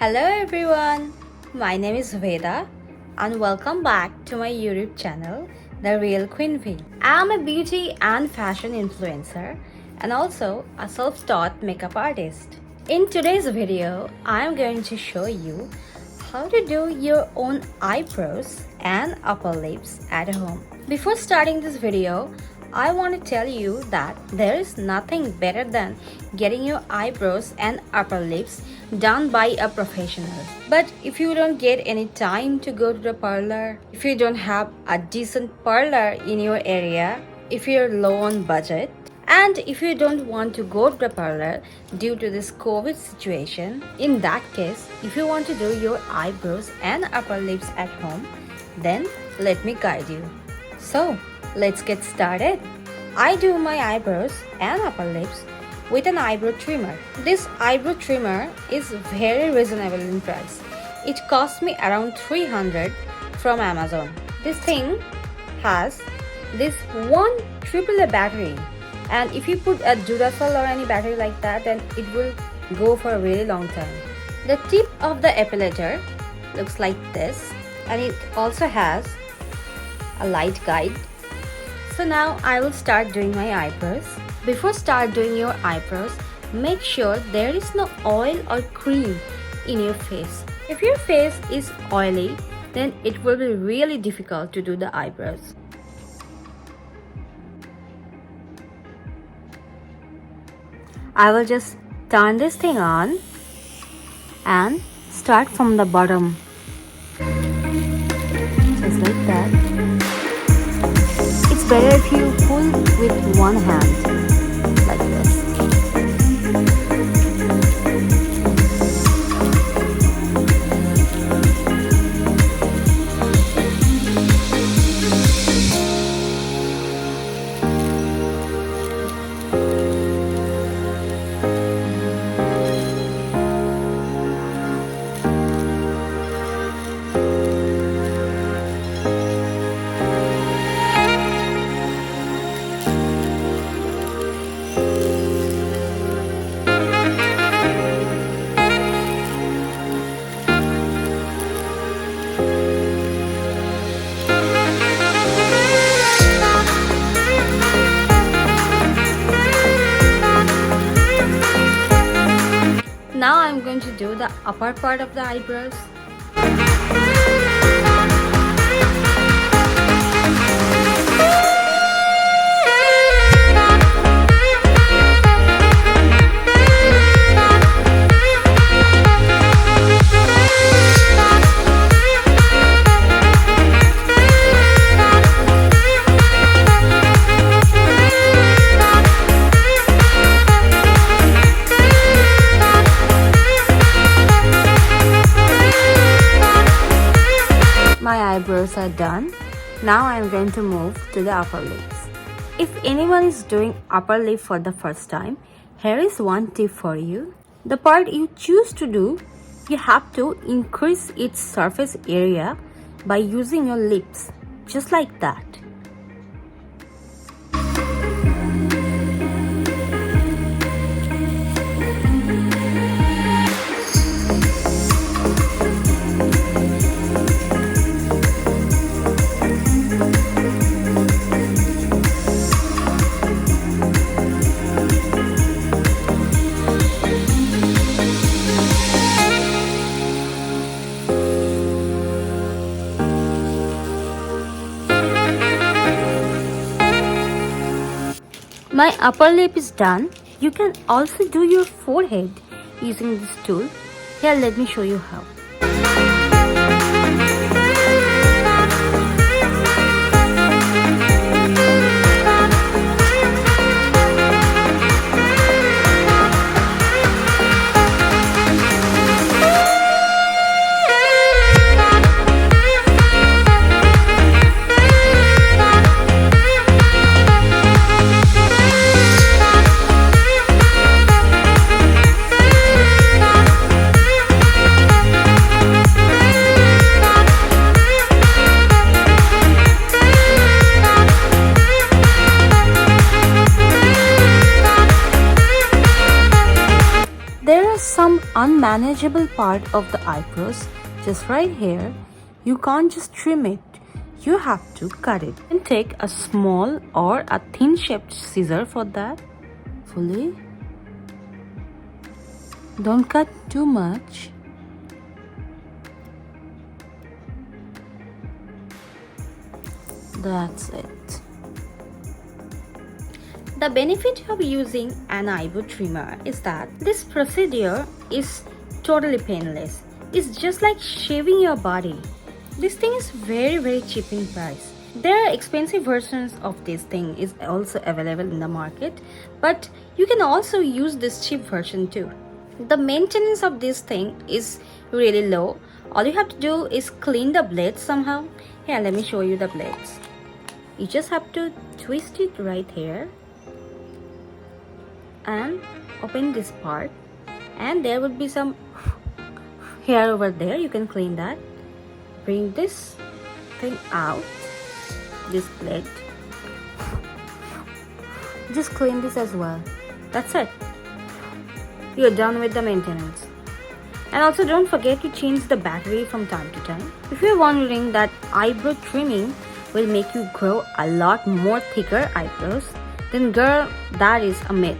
Hello everyone, my name is Veda and welcome back to my YouTube channel, The Real Queen V. I am a beauty and fashion influencer and also a self-taught makeup artist. In today's video, I am going to show you how to do your own eyebrows and upper lips at home. Before starting this video, I want to tell you that there is nothing better than getting your eyebrows and upper lips done by a professional. But if you don't get any time to go to the parlor, if you don't have a decent parlor in your area, if you're low on budget, and if you don't want to go to the parlor due to this COVID situation, in that case, if you want to do your eyebrows and upper lips at home, then let me guide you. So, let's get started. I do my eyebrows and upper lips with an eyebrow trimmer. This eyebrow trimmer is very reasonable in price. It cost me around 300 from Amazon. This thing has this one AAA battery, and if you put a Duracell or any battery like that, then it will go for a really long time. The tip of the epilator looks like this, and it also has a light guide. So now I will start doing my eyebrows. Before start doing your eyebrows, make sure there is no oil or cream in your face. If your face is oily, then it will be really difficult to do the eyebrows. I will just turn this thing on and start from the bottom. Just like that. It's better if you pull with one hand, like this. Now I'm going to do the upper part of the eyebrows. My eyebrows are done. Now I am going to move to the upper lips. If anyone is doing upper lip for the first time, here is one tip for you. The part you choose to do, you have to increase its surface area by using your lips, just like that. My upper lip is done. You can also do your forehead using this tool. Here, let me show you how. manageable part of the eyebrows, just right here. You can't just trim it, you have to cut it. And take a small or a thin shaped scissor for that. Fully. Don't cut too much. That's it. The benefit of using an eyebrow trimmer is that this procedure is totally painless. It's just like shaving your body. This thing is very cheap in price. There are expensive versions of this thing is also available in the market, but you can also use this cheap version too. The maintenance of this thing is really low. All you have to do is clean the blades somehow. Here, let me show you the blades. You just have to twist it right here and open this part, and there would be some hair over there. You can clean that. Bring this thing out, this blade. Just clean this as well. That's it. You're done with the maintenance. And also don't forget to change the battery from time to time. If you're wondering that eyebrow trimming will make you grow a lot more thicker eyebrows, then girl, that is a myth.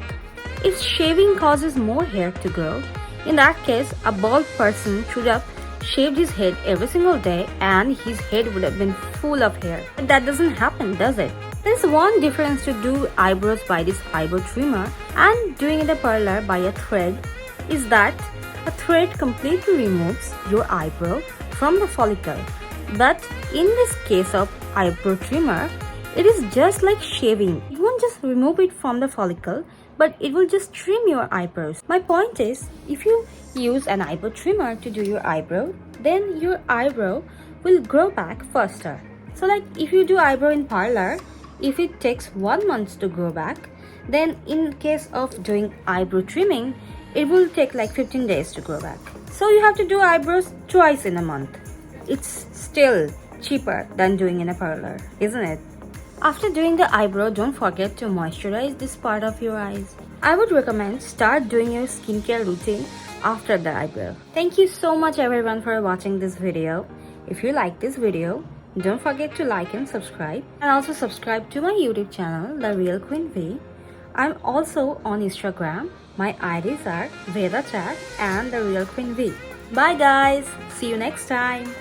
If shaving causes more hair to grow, in that case, a bald person should have shaved his head every single day and his head would have been full of hair. But that doesn't happen, does it? There's one difference to do eyebrows by this eyebrow trimmer and doing in the parlor by a thread is that a thread completely removes your eyebrow from the follicle. But in this case of eyebrow trimmer, it is just like shaving. It won't just remove it from the follicle, but it will just trim your eyebrows. My point is, if you use an eyebrow trimmer to do your eyebrow, then your eyebrow will grow back faster. So like if you do eyebrow in parlor, if it takes 1 month to grow back, then in case of doing eyebrow trimming, it will take like 15 days to grow back. So you have to do eyebrows twice in a month. It's still cheaper than doing in a parlor, isn't it? After doing the eyebrow, don't forget to moisturize this part of your eyes. I would recommend start doing your skincare routine after the eyebrow. Thank you so much everyone for watching this video. If you like this video, don't forget to like and subscribe. And also subscribe to my YouTube channel, The Real Queen V. I'm also on Instagram. My IDs are VedaChat and The Real Queen V. Bye guys. See you next time.